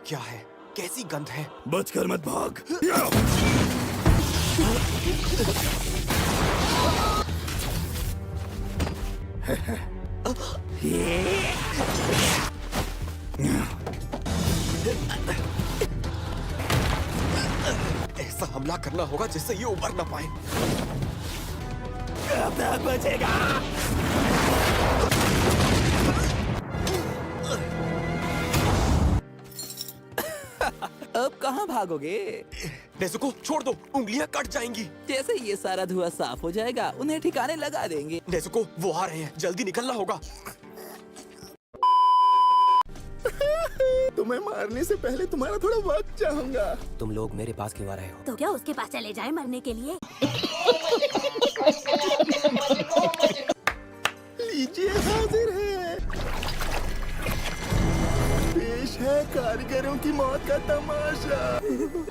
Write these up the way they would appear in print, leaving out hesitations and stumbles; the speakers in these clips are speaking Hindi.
क्या है? कैसी गंध है? बचकर मत भाग। ऐसा हमला करना होगा जिससे ये उबर ना पाए। कब तक बचेगा? अब कहाँ भागोगे? नेज़ुको छोड़ दो, उंगलियां कट जाएंगी। जैसे ये सारा धुआं साफ हो जाएगा उन्हें ठिकाने लगा देंगे। नेज़ुको वो आ रहे हैं, जल्दी निकलना होगा। तुम्हें मारने से पहले तुम्हारा थोड़ा वक्त चाहूंगा। तुम लोग मेरे पास क्यों आ रहे हो? तो क्या उसके पास चले जाएं मरने के लिए? लीजिए हाजिर है। पेश है कारीगरों की मौत का तमाशा।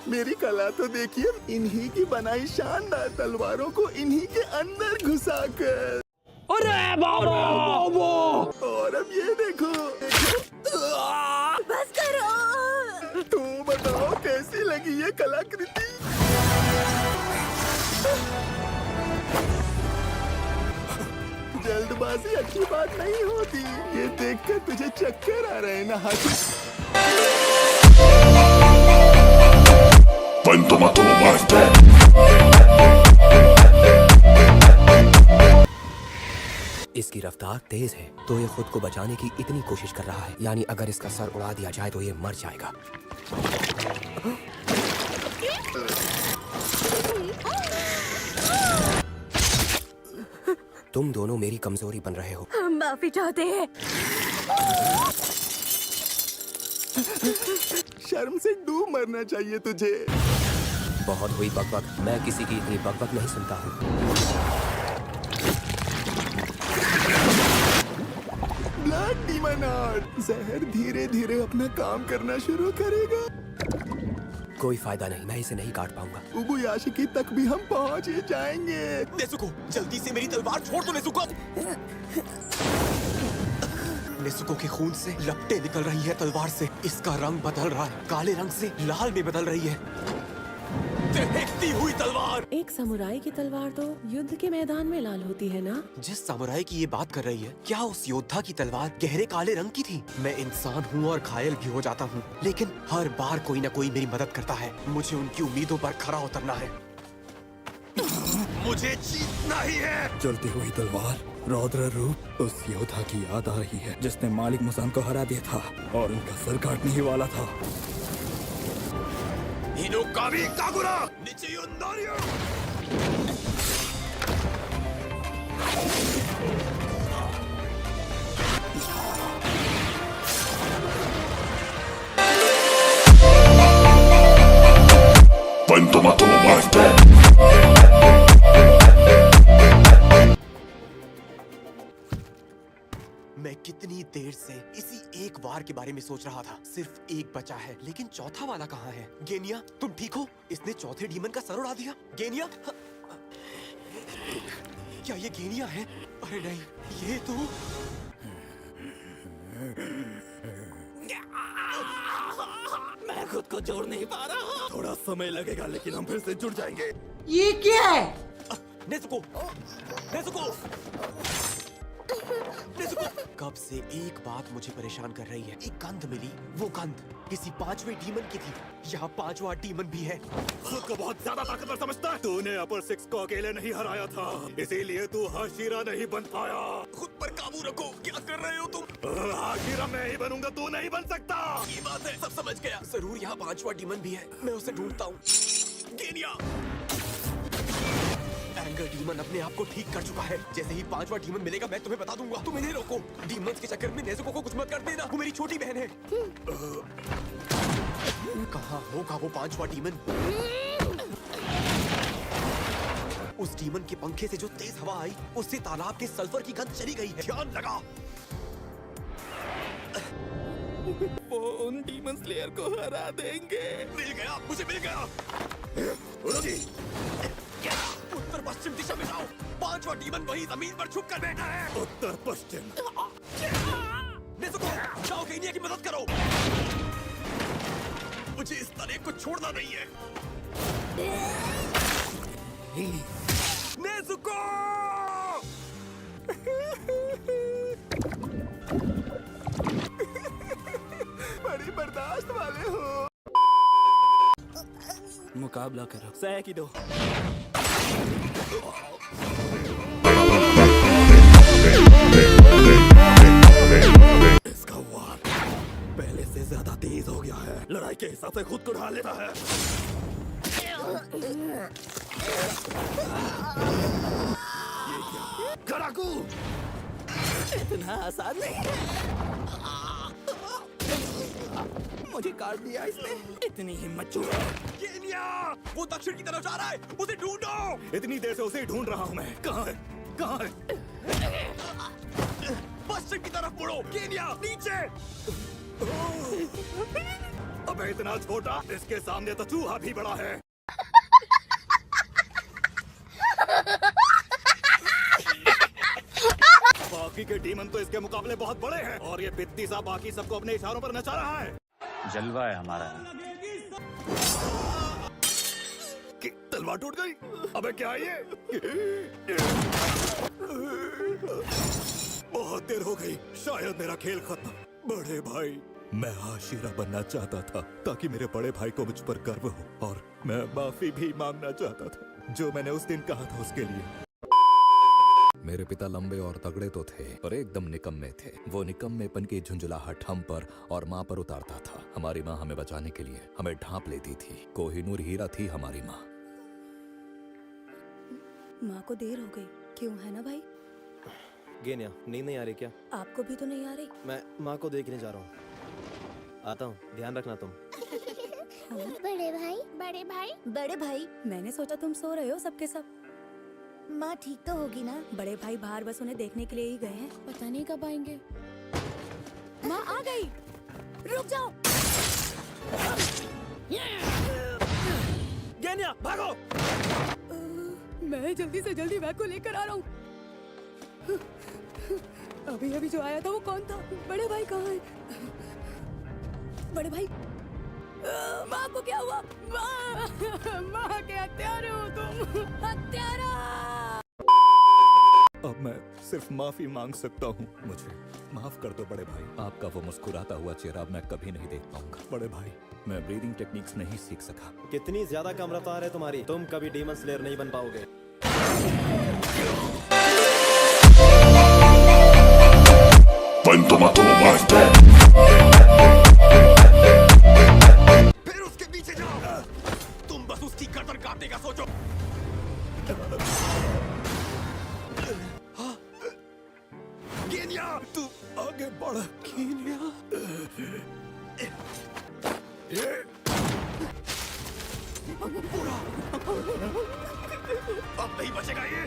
मेरी कला तो देखिए, इन्हीं की बनाई शानदार तलवारों को इन्हीं के अंदर घुसाकर। अरे बाबा! और अब ये देखो। बस करो। तुम बताओ कैसी लगी ये कलाकृति? जल्दबाजी अच्छी बात नहीं होती। ये देखकर तुझे चक्कर आ रहे हैं ना हाथी? इसकी रफ्तार तेज है तो ये खुद को बचाने की इतनी कोशिश कर रहा है, यानी अगर इसका सर उड़ा दिया जाए तो ये मर जाएगा। तुम दोनों मेरी कमजोरी बन रहे हो। हम माफी चाहते हैं। शर्म से डूब मरना चाहिए तुझे। बहुत हुई बकबक, मैं किसी की इतनी बकबक नहीं सुनता हूँ। Blood demon art. जहर धीरे धीरे अपना काम करना शुरू करेगा। कोई फायदा नहीं, मैं इसे नहीं काट पाऊंगा। उबुयाशिकी तक भी हम पहुंच ही जाएंगे। नेज़ुको जल्दी से मेरी तलवार छोड़ दो। नेज़ुको नेज़ुको के खून से लपटें निकल रही है तलवार से। इसका रंग बदल रहा है, काले रंग से लाल में बदल रही है। दहकती हुई तलवार। एक समुराई की तलवार तो युद्ध के मैदान में लाल होती है ना? जिस समुराई की ये बात कर रही है, क्या उस योद्धा की तलवार गहरे काले रंग की थी? मैं इंसान हूँ और घायल भी हो जाता हूँ, लेकिन हर बार कोई न कोई मेरी मदद करता है। मुझे उनकी उम्मीदों पर खरा उतरना है। मुझे जीतना ही है। चलती हुई तलवार, रौद्र रूप उस योद्धा की याद आ रही है जिसने मालिक मुसान को हरा दिया था और उनका सर काटने ही वाला था। हिनोकामी कागुरा निचेयो नारियो। मैं कितनी देर से इसी एक वार के बारे में सोच रहा था। सिर्फ एक बचा है, लेकिन चौथा वाला कहाँ है? गेनिया तुम ठीक हो? इसने चौथे डीमन का सर उड़ा दिया। गेनिया, क्या ये गेनिया है? अरे नहीं, ये तो मैं खुद को जोड़ नहीं पा रहा। थोड़ा समय लगेगा लेकिन हम फिर से जुड़ जाएंगे। ये क्या है? Nezuko, Nezuko, Nezuko. कब से एक बात मुझे परेशान कर रही है। एक गंध मिली, वो गंध किसी पांचवें डीमन की थी। यहाँ पांचवा डीमन भी है। खुद को बहुत ज्यादा ताकतवर समझता है। तूने अपर सिक्स को अकेले नहीं हराया था, इसीलिए तू हाशिरा नहीं बन पाया। खुद पर काबू रखो। क्या कर रहे हो तुम? हाशिरा मैं ही बनूंगा, तू नहीं बन सकता। ये बात है, सब समझ गया। जरूर यहाँ पांचवा डीमन भी है, मैं उसे ढूंढता हूँ। गेनिया, एंगर डीमन अपने आप को ठीक कर चुका है। जैसे ही पांचवा डीमन मिलेगा मैं तुम्हें बता दूंगा। तुम इन्हें रोको। डीमंस के चक्कर में नेज़ुको को कुछ मत कर देना, वो मेरी छोटी बहन है। कहाँ होगा वो पांचवा डीमन? उस डीमन के पंखे से जो तेज हवा आई, उससे तालाब के सल्फर की गंध चली गई है। ध्यान लगा। वो उन डीमन स्लेयर को हरा देंगे। मिल गया, मुझे मिल गया। उत्तर पश्चिम दिशा में जाओ। पांचवा डीमन वही जमीन पर छुप कर बैठा है। उत्तर पश्चिम। नेज़ुको, जाओ गेनिया की मदद करो। मुझे इस तरह को छोड़ना नहीं है। नेज़ुको! बड़ी बर्दाश्त वाले हो। मुकाबला करो सैकिडो। इसका वार पहले से ज्यादा तेज हो गया है। लड़ाई के हिसाब से खुद को ढाल लेता है। ये क्या? कराकू! इतना आसान नहीं। मुझे काट दिया इसने। इतनी हिम्मत चूर। केनिया! वो दक्षिण की तरफ जा रहा है, उसे ढूंढो। इतनी देर से उसे ढूंढ रहा हूँ मैं। कहाँ है? कहाँ है? पश्चिम की तरफ मुड़ो। केनिया नीचे। अबे इतना छोटा, इसके सामने तो चूहा भी बड़ा है। बाकी के डीमन तो इसके मुकाबले बहुत बड़े हैं और ये बित्ती सा बाकी सबको अपने इशारों पर नचा रहा है। जलवा है हमारा। कि तलवार टूट गई। अबे क्या ये? बहुत देर हो गई, शायद मेरा खेल खत्म। बड़े भाई, मैं हाशिरा बनना चाहता था ताकि मेरे बड़े भाई को मुझ पर गर्व हो, और मैं माफी भी मांगना चाहता था जो मैंने उस दिन कहा था उसके लिए। मेरे पिता लंबे और तगड़े तो थे पर एकदम निकम्मे थे। वो निकम्मेपन की झुंझुलाहट हम पर और माँ पर उतारता था। हमारी माँ हमें बचाने के लिए हमें ढांप लेती थी। कोहिनूर हीरा थी हमारी माँ। माँ को देर हो गई, क्यों है ना भाई? गेनिया, नींद नहीं आ रही क्या? आपको भी तो नहीं आ रही? मैं माँ को देखने जा रहा हूँ। आता हूँ, ध्यान रखना तुम। बड़े भाई, बड़े भाई, बड़े भाई। मैंने सोचा तुम सो रहे हो सबके सब। माँ ठीक तो होगी ना? बड़े भाई बाहर बस उन्हें देखने के लिए ही गए हैं, पता नहीं कब आएंगे। माँ आ गई, रुक जाओ। गेनिया, भागो! मैं जल्दी से जल्दी बैग को लेकर आ रहा हूँ। अभी अभी जो आया था वो कौन था? बड़े भाई कहाँ है? बड़े भाई, माँ को क्या हुआ? माँ के हत्यारे हो तुम, हत्यारा! अब मैं सिर्फ माफी मांग सकता हूँ। मुझे माफ कर दो बड़े भाई। आपका वो मुस्कुराता हुआ चेहरा मैं कभी नहीं देख पाऊंगा। बड़े भाई, मैं ब्रीदिंग टेक्निक्स नहीं सीख सका। कितनी ज्यादा कम रफ्तार है तुम्हारी, तुम कभी डीमन स्लेयर नहीं बन पाओगे। फिर उसके पीछे जाओ। तुम बस उसकी गर्दन काटने का सोचो। केनिया, तू आगे बढ़। केनिया। अब नहीं बचेगा ये।